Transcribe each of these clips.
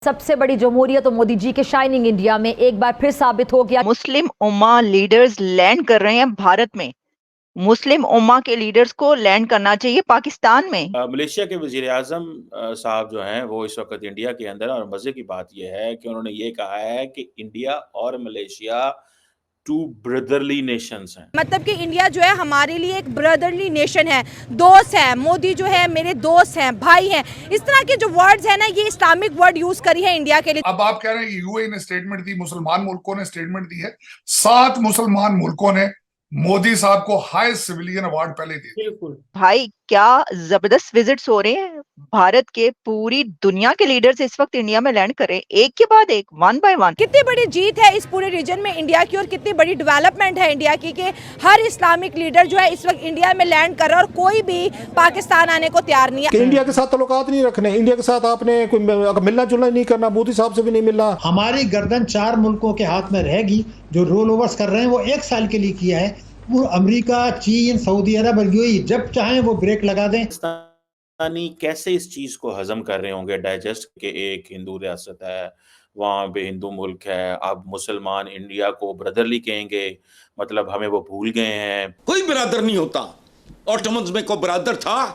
सबसे बड़ी जमहूरियत तो मोदी जी के शाइनिंग इंडिया में एक बार फिर साबित हो गया। मुस्लिम उम्मा लीडर्स लैंड कर रहे हैं भारत में। मुस्लिम उम्मा के लीडर्स को लैंड करना चाहिए पाकिस्तान में। मलेशिया के वजीर आजम साहब जो हैं वो इस वक्त इंडिया के अंदर, और मजे की बात यह है कि उन्होंने ये कहा है कि इंडिया और मलेशिया टू ब्रदरली नेशंस हैं। मतलब कि इंडिया जो है हमारे लिए एक ब्रदरली नेशन है, दोस्त है। मोदी जो है मेरे दोस्त हैं, भाई हैं। इस तरह के जो वर्ड्स हैं ना, ये इस्लामिक वर्ड यूज करी है इंडिया के लिए। अब आप कह रहे हैं कि यूएई ने स्टेटमेंट दी, मुसलमान मुल्कों ने स्टेटमेंट दी है। 7 मुसलमान मुल्कों ने मोदी साहब को हाईएस्ट सिविलियन अवार्ड पहले दिए। बिल्कुल भाई, क्या जबरदस्त विजिट्स हो रहे हैं। भारत के पूरी दुनिया के लीडर्स इस वक्त इंडिया में लैंड कर रहे हैं, एक के बाद एक, वन बाय वन। कितनी बड़ी जीत है इस पूरे रीजन में इंडिया की, और कितनी बड़ी डेवलपमेंट है इंडिया की कि हर इस्लामिक लीडर जो है इस वक्त इंडिया में लैंड कर रहा है और कोई भी पाकिस्तान आने को तैयार नहीं है। इंडिया के साथ ताल्लुकात नहीं रखने, इंडिया के साथ आपने कोई मिलना जुलना नहीं करना, मोदी साहब से भी नहीं मिलना। हमारी गर्दन 4 मुल्कों के हाथ में रहेगी। जो रोल ओवर्स कर रहे हैं वो 1 साल के लिए किया है। वो अमेरिका, चीन, सऊदी अरब और यूएई जब चाहें वो ब्रेक लगा दें। पाकिस्तानी कैसे इस चीज को हजम कर रहे होंगे, डाइजेस्ट के एक हिंदू रियासत है, वहां पे हिंदू मुल्क है, अब मुसलमान इंडिया को ब्रदरली कहेंगे, मतलब हमें वो भूल गए हैं। कोई बिरादर नहीं होता। ऑटोमन्स में कोई बिरादर था?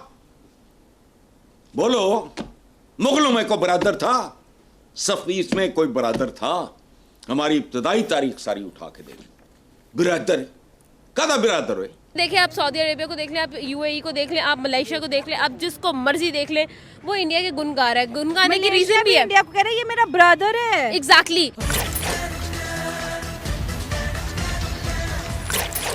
बोलो, मुगलों में कोई बिरादर था? सफीस में कोई बिरादर था? हमारी इब्तदाई तारीख सारी उठा के देख, बिरादर कदा बिरादर हुए। देखिए, आप सऊदी अरेबिया को देख लें, आप यूएई को देख लें, आप मलेशिया को देख लें, आप जिसको मर्जी देख लें, वो इंडिया के गुण गा रहा है। गुण गाने की रीजन भी है, इंडिया को कह रहा है ये मेरा ब्रदर है। एग्जैक्टली।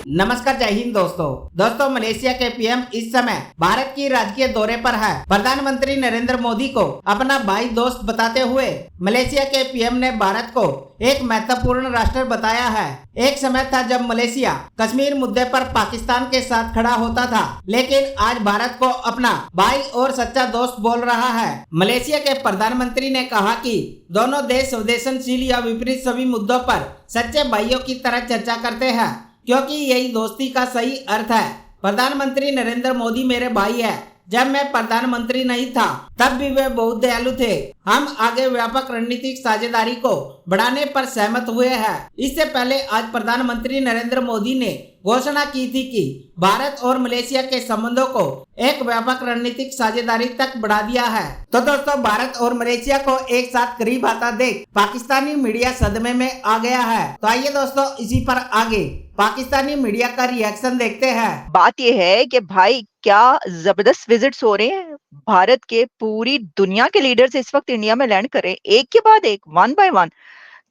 नमस्कार, जय हिंद दोस्तों मलेशिया के पीएम इस समय भारत की राजकीय दौरे पर है। प्रधानमंत्री नरेंद्र मोदी को अपना भाई दोस्त बताते हुए मलेशिया के पीएम ने भारत को एक महत्वपूर्ण राष्ट्र बताया है। एक समय था जब मलेशिया कश्मीर मुद्दे पर पाकिस्तान के साथ खड़ा होता था, लेकिन आज भारत को अपना भाई और सच्चा दोस्त बोल रहा है। मलेशिया के प्रधानमंत्री ने कहा कि दोनों देश संवेदनशील या विपरीत सभी मुद्दों पर सच्चे भाइयों की तरह चर्चा करते हैं, क्योंकि यही दोस्ती का सही अर्थ है। प्रधानमंत्री नरेंद्र मोदी मेरे भाई है। जब मैं प्रधानमंत्री नहीं था तब भी वे बहुत दयालु थे। हम आगे व्यापक रणनीतिक साझेदारी को बढ़ाने पर सहमत हुए हैं। इससे पहले आज प्रधानमंत्री नरेंद्र मोदी ने घोषणा की थी कि भारत और मलेशिया के संबंधों को एक व्यापक रणनीतिक साझेदारी तक बढ़ा दिया है। तो दोस्तों, भारत और मलेशिया को एक साथ करीब आता देख पाकिस्तानी मीडिया सदमे में आ गया है। तो आइए दोस्तों, इसी पर आगे पाकिस्तानी मीडिया का रिएक्शन देखते हैं। बात यह है कि भाई, क्या जबरदस्त विजिट्स हो रहे हैं। भारत के पूरी दुनिया के लीडर्स इस वक्त इंडिया में लैंड कर रहे हैं, एक के बाद एक, वन बाय वन।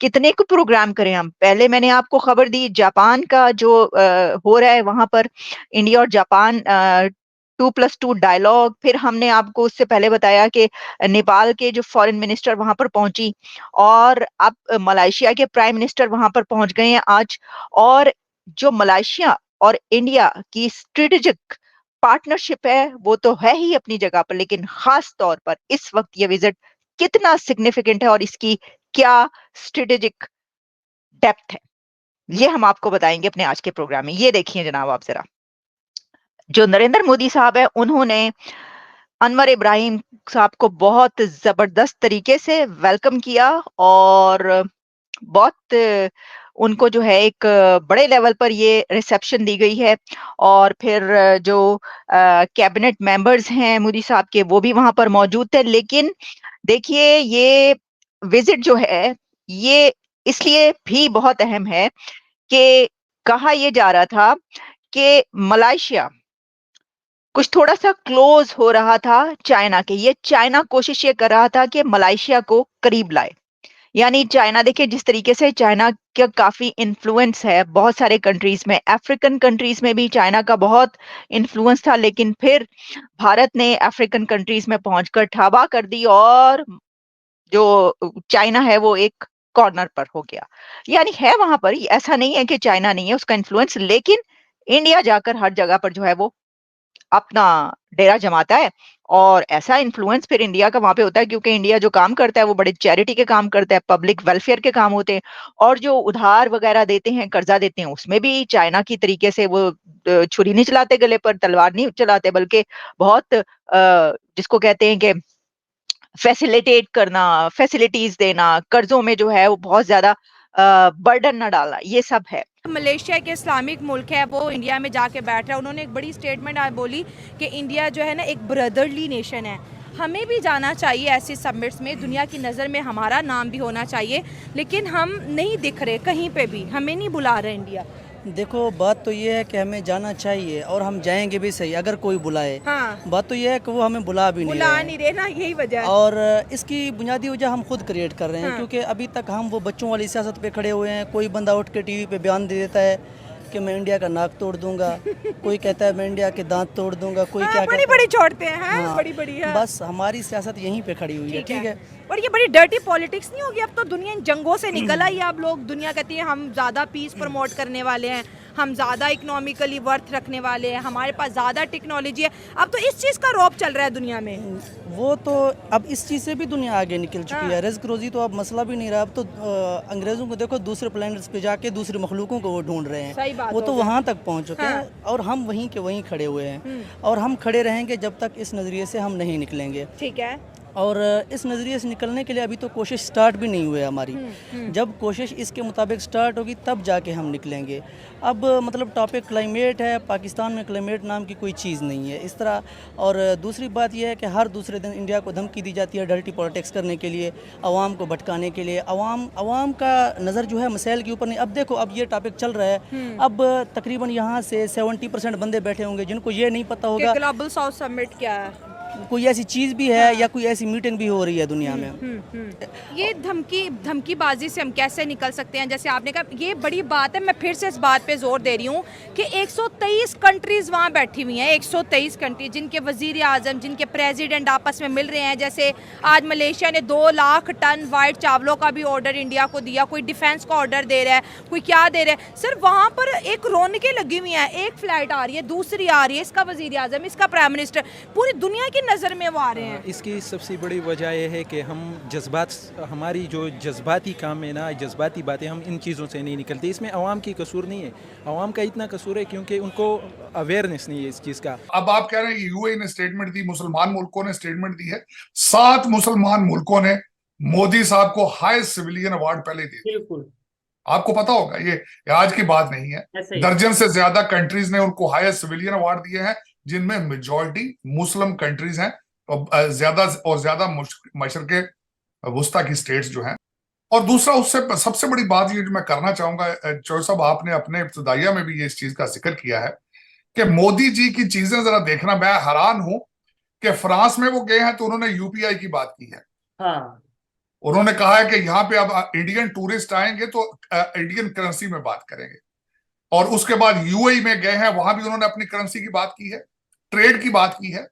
कितने को प्रोग्राम करें हम। पहले मैंने आपको खबर दी जापान का जो हो रहा है, वहां पर इंडिया और जापान 2+2 डायलॉग। फिर हमने आपको उससे पहले बताया कि नेपाल के जो फॉरेन मिनिस्टर वहां पर पहुंची, और अब मलेशिया के प्राइम मिनिस्टर वहां पर पहुंच गए हैं आज। और जो मलेशिया और इंडिया की स्ट्रेटेजिक पार्टनरशिप है वो तो है ही अपनी जगह पर, लेकिन खास तौर पर इस वक्त ये विजिट कितना सिग्निफिकेंट है और इसकी क्या स्ट्रेटेजिक डेप्थ है, ये हम आपको बताएंगे अपने आज के प्रोग्राम में। ये देखिए जनाब, आप जरा, जो नरेंद्र मोदी साहब है उन्होंने अनवर इब्राहिम साहब को बहुत जबरदस्त तरीके से वेलकम किया, और बहुत उनको जो है एक बड़े लेवल पर ये रिसेप्शन दी गई है। और फिर जो कैबिनेट मेंबर्स हैं मोदी साहब के, वो भी वहां पर मौजूद थे। लेकिन देखिए, ये विजिट जो है ये इसलिए भी बहुत अहम है कि कहा यह जा रहा था कि मलेशिया कुछ थोड़ा सा क्लोज हो रहा था चाइना के। ये चाइना कोशिश ये कर रहा था कि मलेशिया को करीब लाए। यानी चाइना, देखिए जिस तरीके से चाइना का काफी इन्फ्लुएंस है बहुत सारे कंट्रीज में, अफ्रीकन कंट्रीज में भी चाइना का बहुत इन्फ्लुएंस था, लेकिन फिर भारत ने अफ्रीकन कंट्रीज में पहुंचकर ठाबा कर दी और जो चाइना है वो एक कॉर्नर पर हो गया। यानी है वहां पर, ऐसा नहीं है कि चाइना नहीं है उसका इन्फ्लुएंस, लेकिन इंडिया जाकर हर जगह पर जो है वो अपना डेरा जमाता है। और ऐसा इन्फ्लुएंस फिर इंडिया का वहां पे होता है, क्योंकि इंडिया जो काम करता है वो बड़े चैरिटी के काम करता है, पब्लिक वेलफेयर के काम होते हैं। और जो उधार वगैरह देते हैं, कर्जा देते हैं, उसमें भी चाइना की तरीके से वो छुरी नहीं चलाते गले पर, तलवार नहीं चलाते, बल्कि बहुत जिसको कहते हैं कि फैसिलिटेट करना, फैसिलिटीज देना, कर्जों में जो है वो बहुत ज्यादा बर्डन न डालना, ये सब है। मलेशिया के इस्लामिक मुल्क है, वो इंडिया में जाके बैठ रहा है। उन्होंने एक बड़ी स्टेटमेंट आज बोली कि इंडिया जो है ना एक ब्रदरली नेशन है। हमें भी जाना चाहिए ऐसी समिट्स में, दुनिया की नज़र में हमारा नाम भी होना चाहिए, लेकिन हम नहीं दिख रहे कहीं पे भी, हमें नहीं बुला रहे इंडिया। देखो बात तो ये है कि हमें जाना चाहिए और हम जाएंगे भी सही अगर कोई बुलाए। हाँ। बात तो ये है कि वो हमें बुला भी बुला नहीं रहे ना, यही वजह है। और इसकी बुनियादी वजह हम खुद क्रिएट कर रहे हैं। हाँ। क्योंकि अभी तक हम वो बच्चों वाली सियासत पे खड़े हुए हैं। कोई बंदा उठ के टीवी पे बयान दे देता है कि मैं इंडिया का नाक तोड़ दूंगा, कोई कहता है मैं इंडिया के दांत तोड़ दूंगा, कोई क्या बड़ी बड़ी छोड़ते हैं। हाँ, बड़ी बड़ी। हाँ। बस हमारी सियासत यहीं पे खड़ी हुई है। ठीक है। और ये बड़ी डर्टी पॉलिटिक्स नहीं होगी? अब तो दुनिया इन जंगों से निकल आई है। अब लोग, दुनिया कहती है हम ज़्यादा पीस प्रमोट करने वाले हैं, हम ज़्यादा इकोनॉमिकली वर्थ रखने वाले हैं, हमारे पास ज़्यादा टेक्नोलॉजी है। अब तो इस चीज़ का रौब चल रहा है दुनिया में। वो तो अब इस चीज़ से भी दुनिया आगे निकल चुकी है। रिस्क रोजी तो अब मसला भी नहीं रहा। अब तो अंग्रेज़ों को देखो, दूसरे प्लैनेट्स पे जाके दूसरे मखलूकों को वो ढूंढ रहे हैं। वो तो वहाँ तक पहुँच चुके हैं और हम वहीं के वहीं खड़े हुए हैं। और हम खड़े रहेंगे जब तक इस नज़रिए से हम नहीं निकलेंगे। ठीक है। और इस नज़रिए से निकलने के लिए अभी तो कोशिश स्टार्ट भी नहीं हुई है हमारी। जब कोशिश इसके मुताबिक स्टार्ट होगी तब जाके हम निकलेंगे। अब मतलब टॉपिक क्लाइमेट है, पाकिस्तान में क्लाइमेट नाम की कोई चीज़ नहीं है इस तरह। और दूसरी बात यह है कि हर दूसरे दिन इंडिया को धमकी दी जाती है डर्टी पॉलिटिक्स करने के लिए, अवाम को भटकाने के लिए। अवाम का नज़र जो है मसाइल के ऊपर नहीं। अब देखो, अब ये टॉपिक चल रहा है, अब तकरीबन यहाँ से 70% बंदे बैठे होंगे जिनको ये नहीं पता होगा ग्लोबल साउथ समिट क्या है, कोई ऐसी चीज़ भी है या कोई ऐसी मीटिंग भी हो रही है दुनिया में। ये धमकीबाजी से हम कैसे निकल सकते हैं? जैसे आपने कहा, ये बड़ी बात है। मैं फिर से इस बात पे जोर दे रही हूँ कि 123 कंट्रीज वहाँ बैठी हुई हैं। 123 कंट्री जिनके वजीर आजम, जिनके प्रेसिडेंट आपस में मिल रहे हैं। जैसे आज मलेशिया ने 2 लाख टन वाइट चावलों का भी ऑर्डर इंडिया को दिया, कोई डिफेंस का ऑर्डर दे रहा है, कोई क्या दे रहा है। सिर्फ वहाँ पर एक रौनकें लगी हुई हैं। एक फ्लाइट आ रही है, दूसरी आ रही है, इसका वजीर आजम, इसका प्राइम मिनिस्टर, पूरी दुनिया की नज़र में वो आ रहे हैं। इसकी सबसे बड़ी वजह यह है कि हम जज्बात, हमारी जो जज्बाती काम है ना, जज्बाती बातें, हम इन चीज़ों से नहीं निकलते। इसमें अवाम की कसूर नहीं है, अवाम का इतना कसूर है क्योंकि उनको अवेयरनेस नहीं है इस चीज़ का। अब आप कह रहे हैं कि यूएई ने स्टेटमेंट दी, मुसलमान मुल्कों ने स्टेटमेंट दी है। 7 मुसलमान मुल्कों ने मोदी साहब को हाईएस्ट सिविलियन अवार्ड पहले दिए। बिल्कुल, आपको पता होगा, ये आज की बात नहीं है। दर्जन से ज्यादा कंट्रीज ने उनको हाईएस्ट सिविलियन अवार्ड दिए हैं, जिनमें मेजॉरिटी मुस्लिम कंट्रीज हैं और ज्यादा मशरके वुस्ता की स्टेट्स जो हैं। और दूसरा, उससे सबसे बड़ी बात ये जो मैं करना चाहूंगा, चौधरी साहब आपने अपने इब्तिदाइया में भी ये इस चीज का जिक्र किया है कि मोदी जी की चीजें जरा देखना। मैं हैरान हूं कि फ्रांस में वो गए हैं तो उन्होंने यूपीआई की बात की है। हाँ। उन्होंने कहा है कि यहाँ पे अब इंडियन टूरिस्ट आएंगे तो इंडियन करेंसी में बात करेंगे। और उसके बाद यूएई में गए हैं, वहां भी उन्होंने अपनी करेंसी की बात की है, ट्रेड की बात की है।